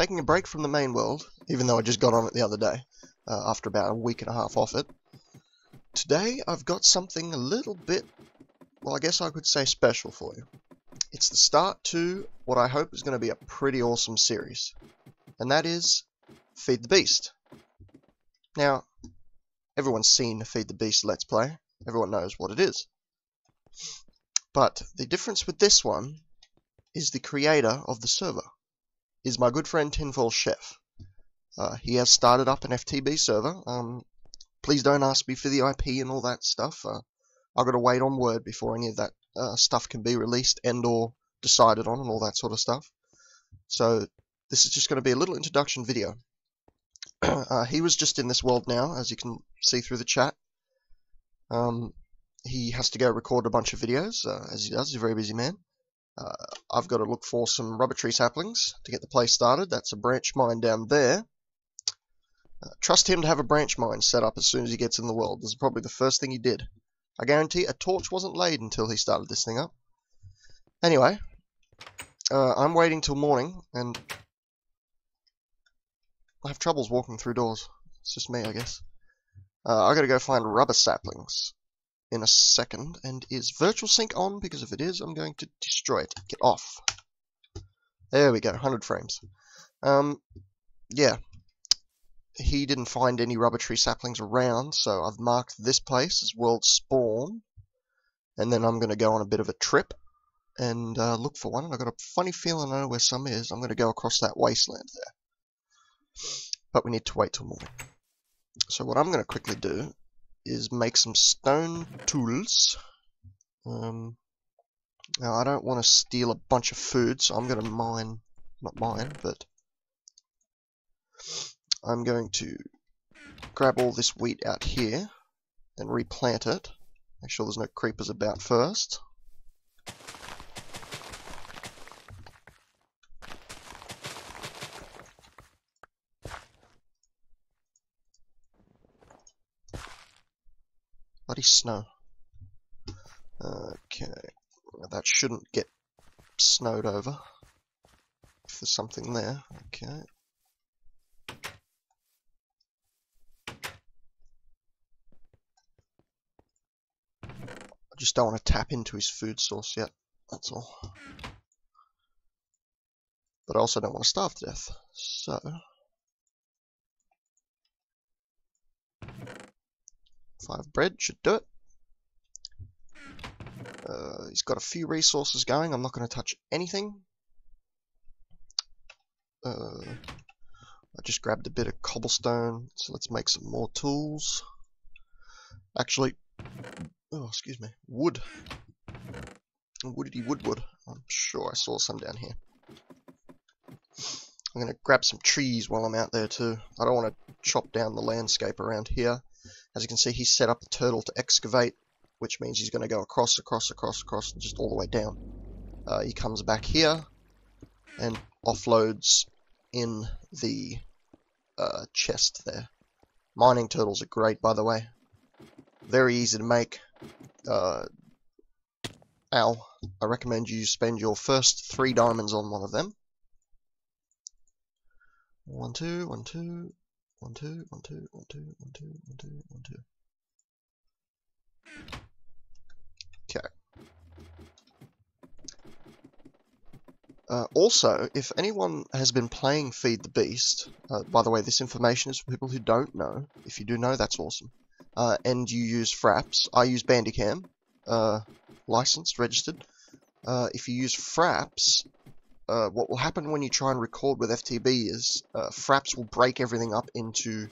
taking a break from the main world, even though I just got on it the other day, after about a week and a half off it. Today I've got something a little bit, well, I guess I could say special for you. It's the start to what I hope is going to be a pretty awesome series, and that is Feed the Beast. Now, everyone's seen Feed the Beast Let's Play, everyone knows what it is. But the difference with this one is the creator of the server is my good friend TinFoilChef. He has started up an FTB server. Please don't ask me for the IP and all that stuff. I've got to wait on word before any of that stuff can be released and or decided on and all that sort of stuff. So this is just going to be a little introduction video. He was just in this world now, as you can see through the chat. He has to go record a bunch of videos, as he does. He's a very busy man. I've got to look for some rubber tree saplings to get the place started. That's a branch mine down there. Trust him to have a branch mine set up as soon as he gets in the world. This is probably the first thing he did. I guarantee a torch wasn't laid until he started this thing up. Anyway, I'm waiting till morning, and I have troubles walking through doors. It's just me, I guess. I gotta go find rubber saplings in a second. And is virtual sync on? Because if it is, I'm going to destroy it. Get off. There we go, 100 frames. Yeah. He didn't find any rubber tree saplings around, so I've marked this place as world spawn. And then I'm going to go on a bit of a trip and look for one. And I've got a funny feeling I know where some is. I'm going to go across that wasteland there. But we need to wait till morning. So what I'm going to quickly do is make some stone tools. Now I don't want to steal a bunch of food, so I'm going to mine, not mine, but I'm going to grab all this wheat out here and replant it. Make sure there's no creepers about first. Bloody snow. Okay, that shouldn't get snowed over. If there's something there, okay. I just don't want to tap into his food source yet, that's all. But I also don't want to starve to death, so 5 bread should do it. He's got a few resources going. I'm not going to touch anything. I just grabbed a bit of cobblestone, so let's make some more tools. Actually, oh, excuse me, wood. Woodity woodwood. I'm sure I saw some down here. I'm going to grab some trees while I'm out there too. I don't want to chop down the landscape around here. As you can see, he's set up the turtle to excavate, which means he's going to go across, and just all the way down. He comes back here and offloads in the chest there. Mining turtles are great, by the way. Very easy to make. Al, I recommend you spend your first 3 diamonds on one of them. 1, 2, 1, 2. 1, 2, 1, 2, 1, 2, 1, 2, 1, 2, 1, 2. Okay. Also, if anyone has been playing Feed the Beast, by the way, this information is for people who don't know. If you do know, that's awesome. And you use Fraps, I use Bandicam, licensed, registered. If you use Fraps, what will happen when you try and record with FTB is Fraps will break everything up into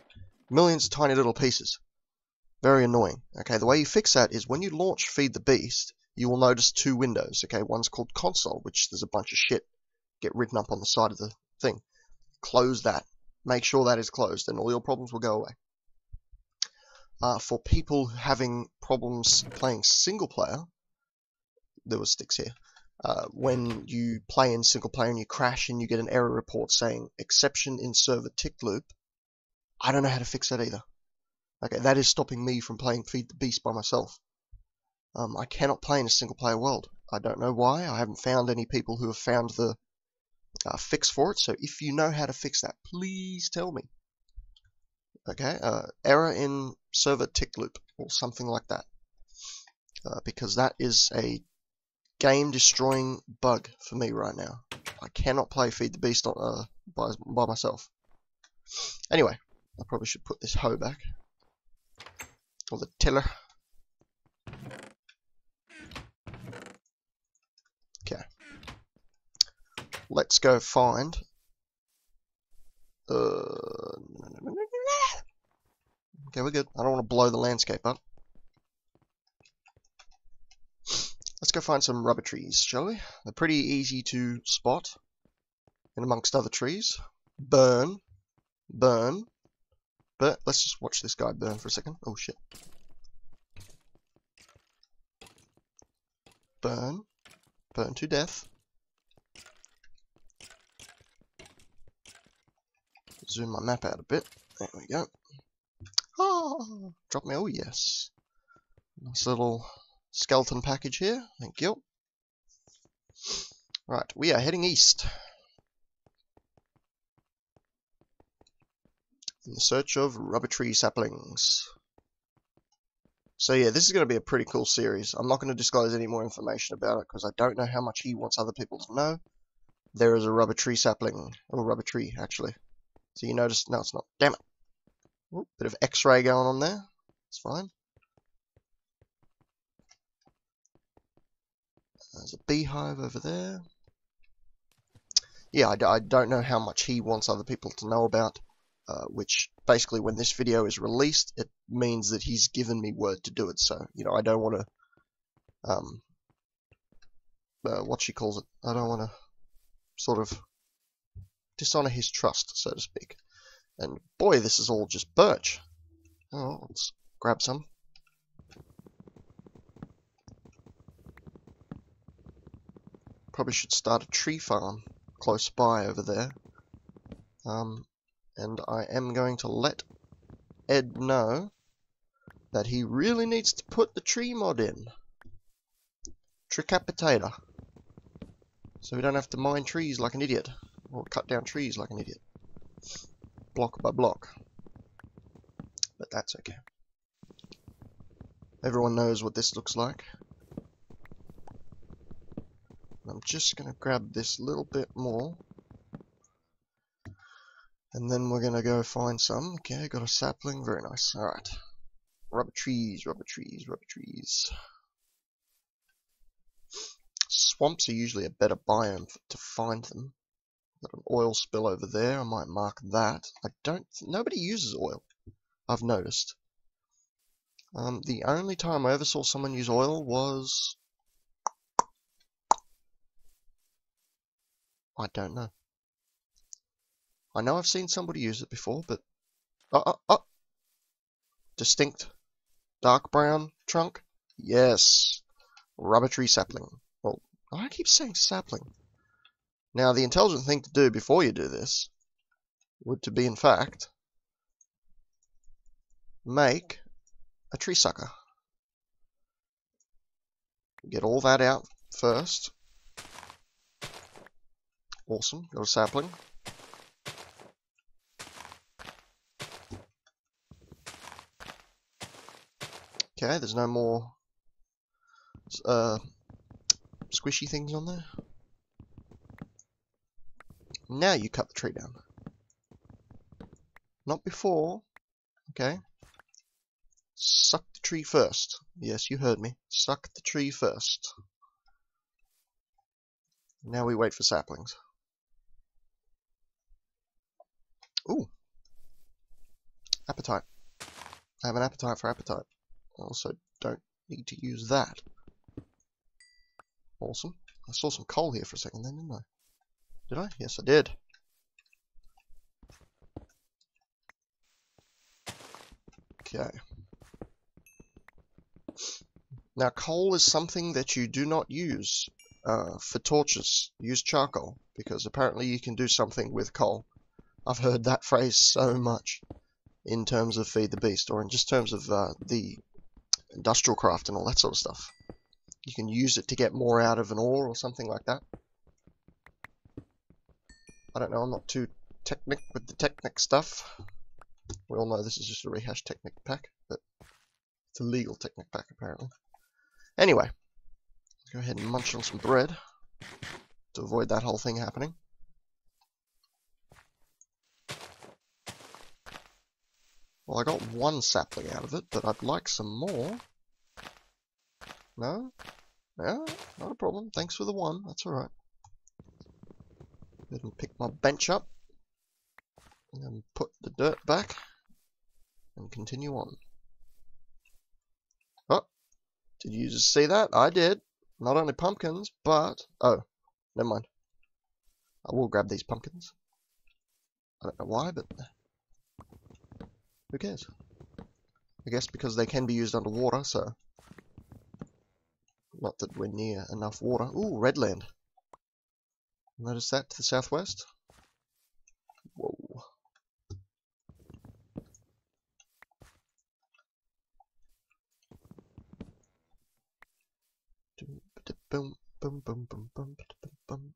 millions of tiny little pieces. Very annoying. Okay, the way you fix that is when you launch Feed the Beast, you will notice 2 windows. Okay, one's called Console, which there's a bunch of shit get written up on the side of the thing. Close that. Make sure that is closed, and all your problems will go away. For people having problems playing single player, there were sticks here. When you play in single player and you crash and you get an error report saying exception in server tick loop, I don't know how to fix that either. Okay, that is stopping me from playing Feed the Beast by myself. I cannot play in a single player world. I don't know why. I haven't found any people who have found the fix for it. So if you know how to fix that, please tell me. Okay, error in server tick loop or something like that, because that is a game-destroying bug for me right now. I cannot play Feed the Beast by myself. Anyway, I probably should put this hoe back, or the tiller. Okay, let's go find. Okay, we're good. I don't want to blow the landscape up. Let's go find some rubber trees, shall we? They're pretty easy to spot, in amongst other trees. Burn. Burn. But let's just watch this guy burn for a second. Oh shit. Burn. Burn to death. Zoom my map out a bit. There we go. Oh, drop me. Oh yes. Nice little skeleton package here. Thank you. Right, we are heading east in the search of rubber tree saplings. So yeah, this is going to be a pretty cool series. I'm not going to disclose any more information about it because I don't know how much he wants other people to know. There is a rubber tree sapling, or rubber tree actually. So you notice, no it's not, damn it. Ooh, bit of X-ray going on there, it's fine. There's a beehive over there. Yeah, I don't know how much he wants other people to know about, which basically when this video is released, it means that he's given me word to do it. So, you know, I don't want to, what she calls it, I don't want to sort of dishonor his trust, so to speak. And boy, this is all just birch. Oh, let's grab some. Probably should start a tree farm close by over there. And I am going to let Ed know that he really needs to put the tree mod in. Tricapitator. So we don't have to mine trees like an idiot. Or cut down trees like an idiot. Block by block. But that's okay. Everyone knows what this looks like. I'm just going to grab this little bit more. And then we're going to go find some. Okay, got a sapling. Very nice. Alright. Rubber trees, rubber trees, rubber trees. Swamps are usually a better biome to find them. Got an oil spill over there. I might mark that. Nobody uses oil, I've noticed. The only time I ever saw someone use oil was... I don't know. I know I've seen somebody use it before, but... Distinct dark brown trunk? Yes. Rubber tree sapling. Well, I keep saying sapling. Now, the intelligent thing to do before you do this would to be, in fact, make a tree sucker. Get all that out first. Awesome. Got a sapling. Okay, there's no more squishy things on there. Now you cut the tree down. Not before. Okay. Suck the tree first. Yes, you heard me. Suck the tree first. Now we wait for saplings. Ooh. Appetite. I have an appetite for appetite. I also don't need to use that. Awesome. I saw some coal here for a second then, didn't I? Did I? Yes, I did. Okay. Now, coal is something that you do not use for torches. Use charcoal, because apparently you can do something with coal. I've heard that phrase so much in terms of Feed the Beast, or in just terms of the industrial craft and all that sort of stuff. You can use it to get more out of an ore or something like that. I don't know, I'm not too technic with the Technic stuff. We all know this is just a rehashed Technic pack, but it's a legal Technic pack apparently. Anyway, let's go ahead and munch on some bread to avoid that whole thing happening. Well, I got one sapling out of it, but I'd like some more. No? Yeah, not a problem. Thanks for the one. That's alright. Go ahead and pick my bench up. And then put the dirt back. And continue on. Oh! Did you just see that? I did. Not only pumpkins, but... Oh, never mind. I will grab these pumpkins. I don't know why, but... Who cares? I guess because they can be used underwater, so... Not that we're near enough water. Ooh, redland. Notice that to the southwest? Whoa. Boom, boom, boom, boom, boom, boom.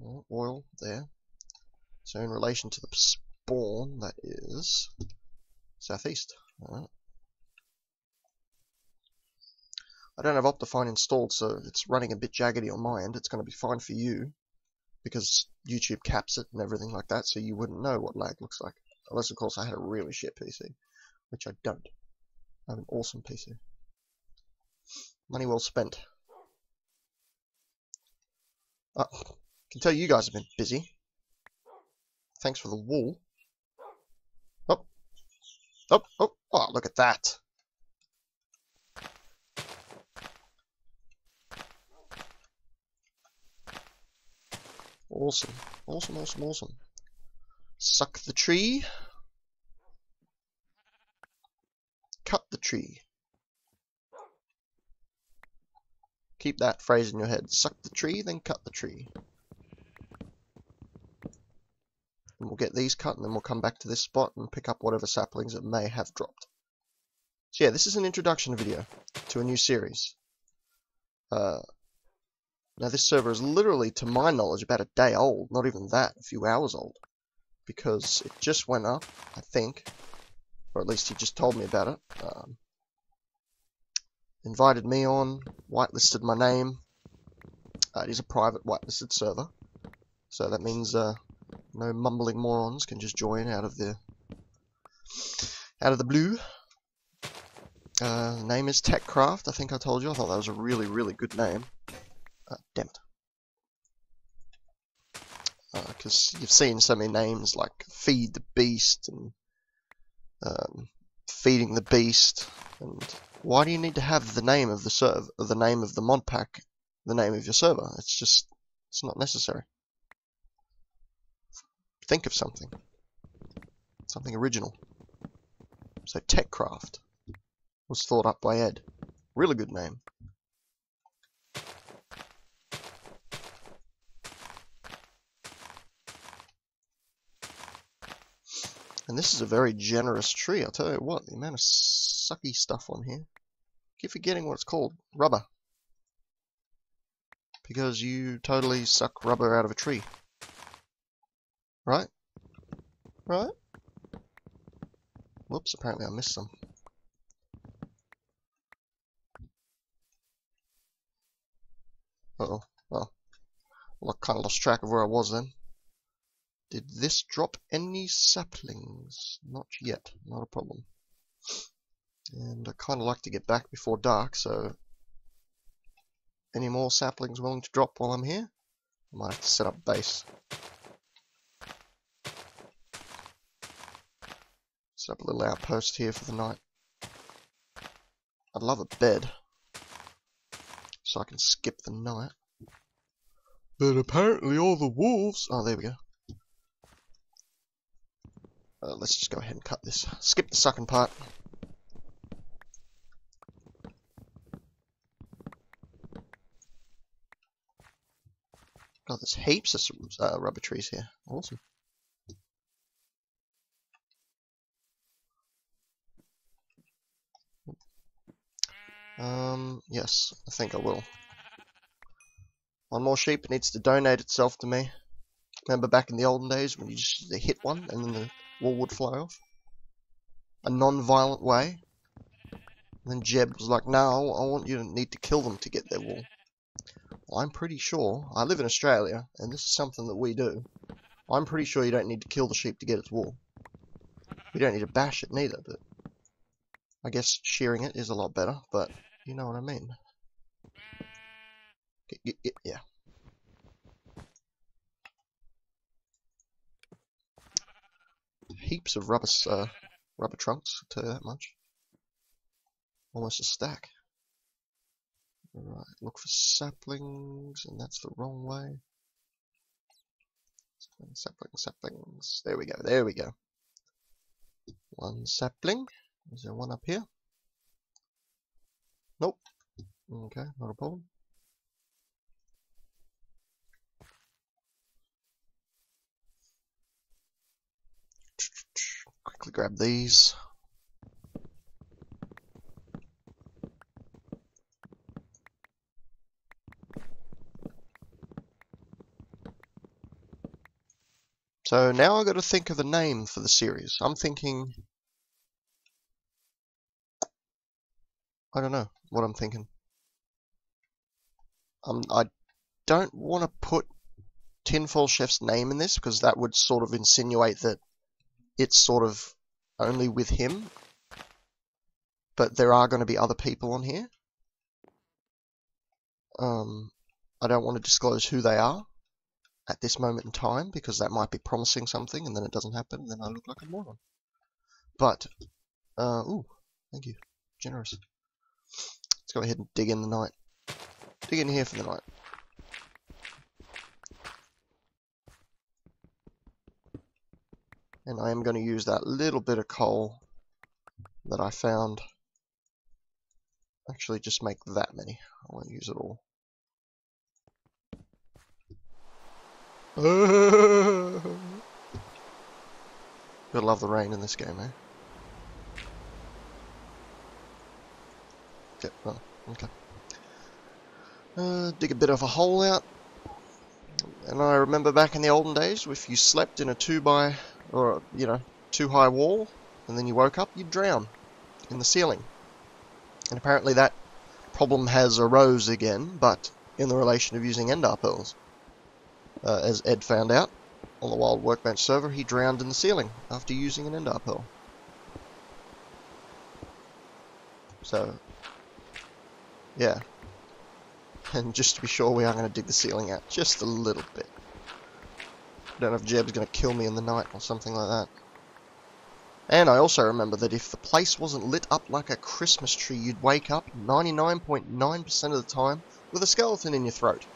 Oh, oil there. So in relation to the spawn, that is southeast. Alright. I don't have Optifine installed, so it's running a bit jaggedy on my end. It's going to be fine for you, because YouTube caps it and everything like that, so you wouldn't know what lag looks like. Unless, of course, I had a really shit PC, which I don't. I have an awesome PC. Money well spent. I can tell you guys have been busy. Thanks for the wool. Oh, oh, oh, oh, look at that. Awesome, awesome, awesome, awesome. Suck the tree. Cut the tree. Keep that phrase in your head. Suck the tree, then cut the tree. And we'll get these cut, and then we'll come back to this spot and pick up whatever saplings it may have dropped. So yeah, this is an introduction video to a new series. Now this server is literally, to my knowledge, about a day old. Not even that, a few hours old. Because it just went up, I think. Or at least he just told me about it. Invited me on, whitelisted my name. It is a private whitelisted server. So that means no mumbling morons can just join out of the blue. The name is Techcraft, I think I told you. I thought that was a really, really good name. Damn it. Because you've seen so many names like Feed the Beast and Feeding the Beast. And why do you need to have the name of the server, or the name of the mod pack, the name of your server? It's just, it's not necessary. Think of something. Something original. So Techcraft was thought up by Ed. Really good name. And this is a very generous tree, I'll tell you what, the amount of sucky stuff on here. Keep forgetting what it's called. Rubber. Because you totally suck rubber out of a tree. Right? Right? Whoops, apparently I missed some. Uh-oh. Well, I kind of lost track of where I was then. Did this drop any saplings? Not yet, not a problem. And I kind of like to get back before dark, so any more saplings willing to drop while I'm here? I might have to set up base. Set up a little outpost here for the night. I'd love a bed, so I can skip the night. But apparently all the wolves... Oh, there we go. Let's just go ahead and cut this. Skip the sucking part. God, there's heaps of rubber trees here. Awesome. Yes, I think I will. One more sheep needs to donate itself to me. Remember back in the olden days when you just hit one and then the wool would fly off? A non-violent way. And then Jeb was like, no, I want you to need to kill them to get their wool. Well, I'm pretty sure, I live in Australia, and this is something that we do. I'm pretty sure you don't need to kill the sheep to get its wool. You don't need to bash it neither, but I guess shearing it is a lot better, but you know what I mean. Yeah. Heaps of rubber trunks, I'll tell you that much. Almost a stack. Right, look for saplings, and that's the wrong way. Saplings. There we go. One sapling. Is there one up here? Nope. Okay, not a problem. Quickly grab these. So now I've got to think of a name for the series. I'm thinking... I don't know what I'm thinking. I don't want to put TinFoilChef's name in this, because that would sort of insinuate that it's sort of only with him. But there are going to be other people on here. I don't want to disclose who they are at this moment in time, because that might be promising something and then it doesn't happen and then I look like a moron. But, ooh, thank you. Generous. Let's go ahead and dig in the night. Dig in here for the night. And I am going to use that little bit of coal that I found. Actually, just make that many. I won't use it all. Gotta love the rain in this game, eh? Okay, well, okay. Dig a bit of a hole out. And I remember back in the olden days, if you slept in a 2-high wall, and then you woke up, you'd drown in the ceiling. And apparently that problem has arose again, but in the relation of using ender pearls. As Ed found out on the Wild Workbench server, he drowned in the ceiling after using an ender pearl. So, yeah. And just to be sure, we are going to dig the ceiling out just a little bit. I don't know if Jeb's going to kill me in the night or something like that. And I also remember that if the place wasn't lit up like a Christmas tree, you'd wake up 99.9% of the time with a skeleton in your throat.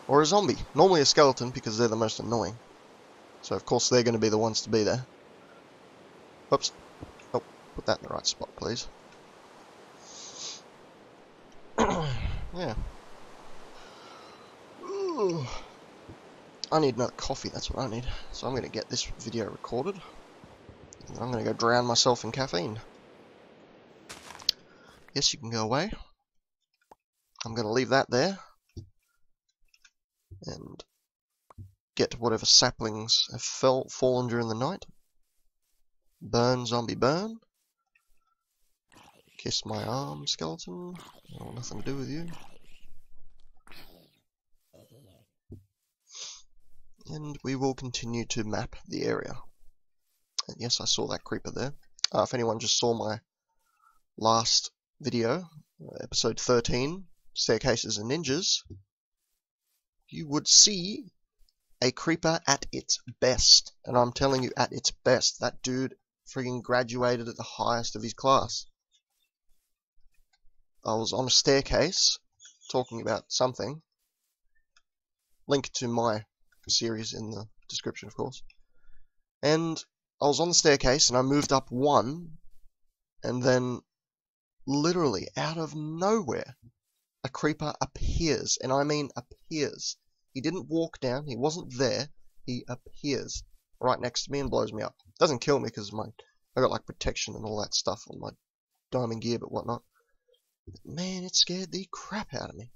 Or a zombie. Normally a skeleton, because they're the most annoying. So of course they're going to be the ones to be there. Oops. Oh, put that in the right spot, please. Yeah. Ooh. I need another coffee, that's what I need. So I'm going to get this video recorded. And I'm going to go drown myself in caffeine. Yes, you can go away. I'm going to leave that there. And get whatever saplings have fallen during the night. Burn, zombie, burn. Kiss my arm, skeleton. I want nothing to do with you. And we will continue to map the area. And yes, I saw that creeper there. If anyone just saw my last video, episode 13, Staircases and Ninjas, you would see a creeper at its best. And I'm telling you, at its best. That dude friggin' graduated at the highest of his class. I was on a staircase, talking about something. Link to my series in the description, of course. And I was on the staircase, and I moved up one, and then, literally, out of nowhere, a creeper appears, and I mean appears. He didn't walk down, he wasn't there, he appears right next to me and blows me up. Doesn't kill me because I got like protection and all that stuff on my diamond gear, but whatnot. But man, it scared the crap out of me.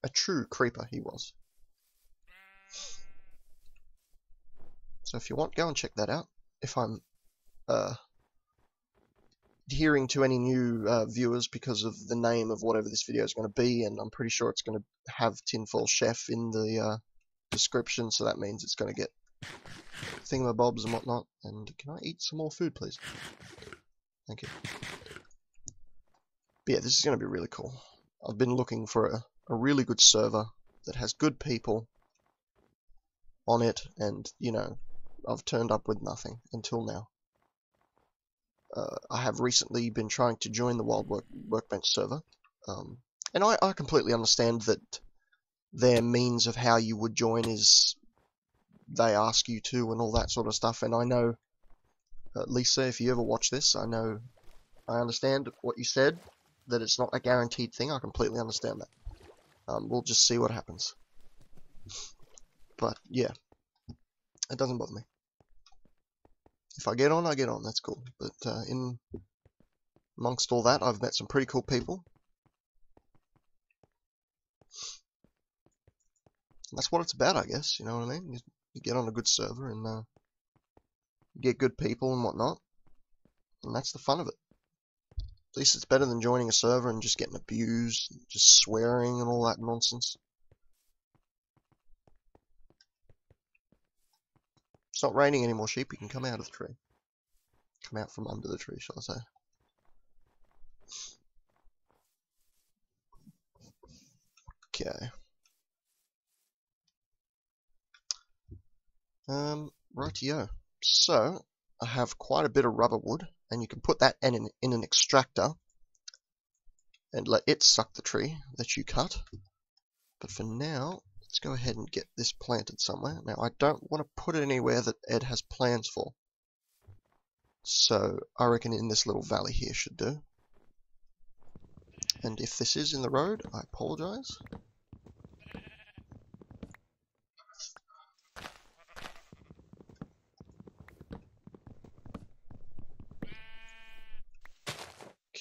A true creeper he was. So if you want, go and check that out. If I'm adhering to any new viewers because of the name of whatever this video is going to be, and I'm pretty sure it's going to have TinFoilChef in the description, so that means it's going to get thingamabobs and whatnot. And can I eat some more food, please? Thank you. But yeah, this is going to be really cool. I've been looking for a really good server that has good people on it, and, you know, I've turned up with nothing until now. I have recently been trying to join the Wild Workbench server, and I completely understand that their means of how you would join is they ask you to and all that sort of stuff, and I know, Lisa, if you ever watch this, I understand what you said, that it's not a guaranteed thing. I completely understand that. We'll just see what happens. But yeah, it doesn't bother me. If I get on, I get on. That's cool. But in amongst all that, I've met some pretty cool people. And that's what it's about, I guess. You know what I mean? You get on a good server and you get good people and whatnot, and that's the fun of it. At least it's better than joining a server and just getting abused, just swearing and all that nonsense. It's not raining anymore, sheep. You can come out of the tree. Come out from under the tree, shall I say. Okay. Rightio. So, I have quite a bit of rubber wood, and you can put that in an extractor and let it suck the tree that you cut. But for now, let's go ahead and get this planted somewhere. Now, I don't want to put it anywhere that Ed has plans for. So, I reckon in this little valley here should do. And if this is in the road, I apologize.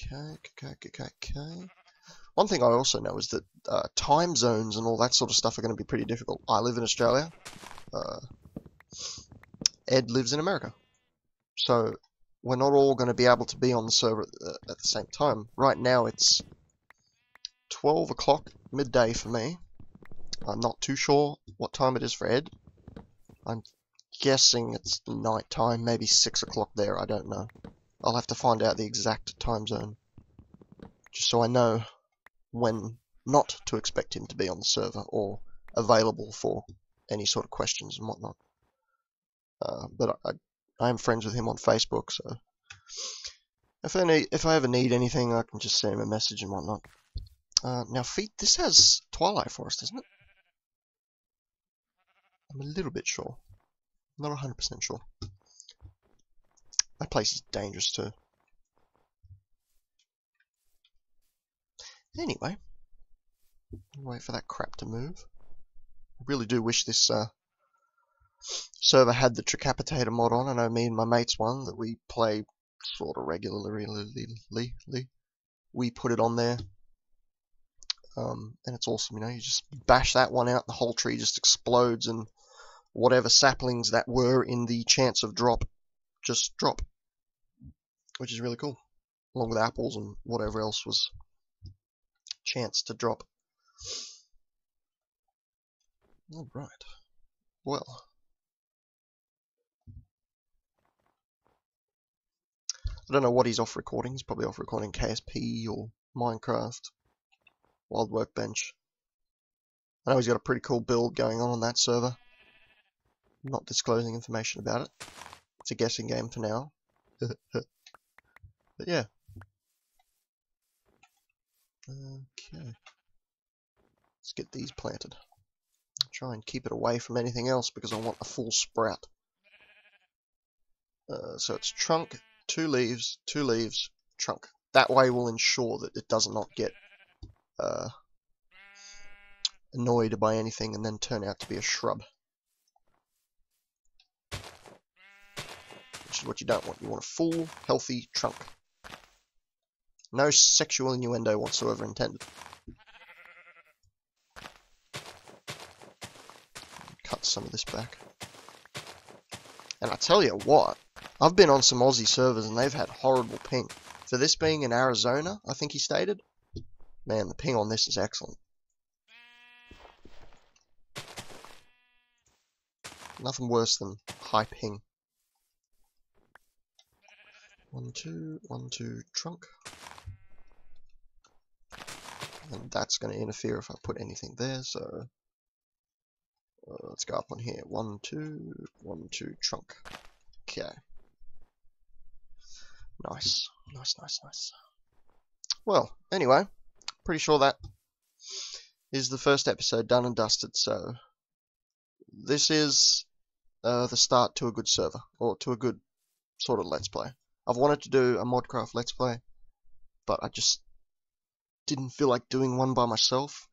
Okay. One thing I also know is that time zones and all that sort of stuff are going to be pretty difficult. I live in Australia. Ed lives in America. So we're not all going to be able to be on the server at the same time. Right now it's 12 o'clock midday for me. I'm not too sure what time it is for Ed. I'm guessing it's night time, maybe 6 o'clock there, I don't know. I'll have to find out the exact time zone, just so I know when not to expect him to be on the server or available for any sort of questions and whatnot. But I am friends with him on Facebook, so if I ever need anything, I can just send him a message and whatnot. Now, this has Twilight Forest, doesn't it? I'm a little bit sure. I'm not 100% sure. That place is dangerous too. Anyway, wait for that crap to move. I really do wish this server had the Tricapitator mod on. I know me and my mates one that we play sort of regularly. We put it on there, and it's awesome. You know, you just bash that one out, the whole tree just explodes, and whatever saplings that were in the chance of drop just drop, which is really cool, along with apples and whatever else was chance to drop. Alright, well, I don't know what he's off recording. He's probably off recording KSP or Minecraft, Wild Workbench. I know he's got a pretty cool build going on that server. I'm not disclosing information about it. It's a guessing game for now. But yeah. Okay. Let's get these planted. Try and keep it away from anything else because I want a full sprout. So it's trunk, 2 leaves, trunk. That way we'll ensure that it does not get annoyed by anything and then turn out to be a shrub. Which is what you don't want. You want a full, healthy trunk. No sexual innuendo whatsoever intended. some of this back. And I tell you what, I've been on some Aussie servers and they've had horrible ping. For this being in Arizona, I think he stated, man, the ping on this is excellent. Nothing worse than high ping. 1, 2, 1, 2, trunk. And that's going to interfere if I put anything there, so let's go up on here. 1, 2, 1, 2, trunk. Okay. Nice. Nice, nice, nice. Well, anyway, pretty sure that is the first episode done and dusted, so this is the start to a good server, or to a good sort of Let's Play. I've wanted to do a Modcraft Let's Play, but I just didn't feel like doing one by myself.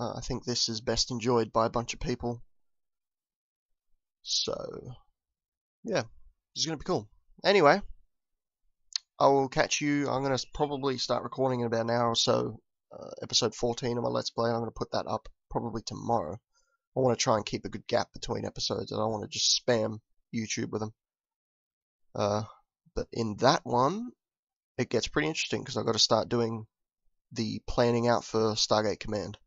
I think this is best enjoyed by a bunch of people. So, yeah, this is going to be cool. Anyway, I will catch you. I'm going to probably start recording in about an hour or so. Episode 14 of my Let's Play. I'm going to put that up probably tomorrow. I want to try and keep a good gap between episodes. I don't want to just spam YouTube with them. But in that one, it gets pretty interesting because I've got to start doing the planning out for Stargate Command.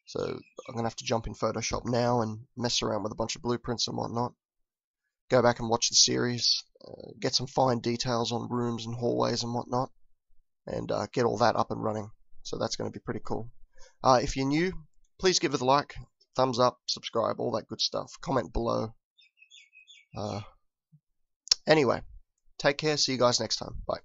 So I'm going to have to jump in Photoshop now and mess around with a bunch of blueprints and whatnot. Go back and watch the series, get some fine details on rooms and hallways and whatnot, and get all that up and running. So that's going to be pretty cool. If you're new, please give it a like, thumbs up, subscribe, all that good stuff. Comment below. Anyway, take care. See you guys next time. Bye.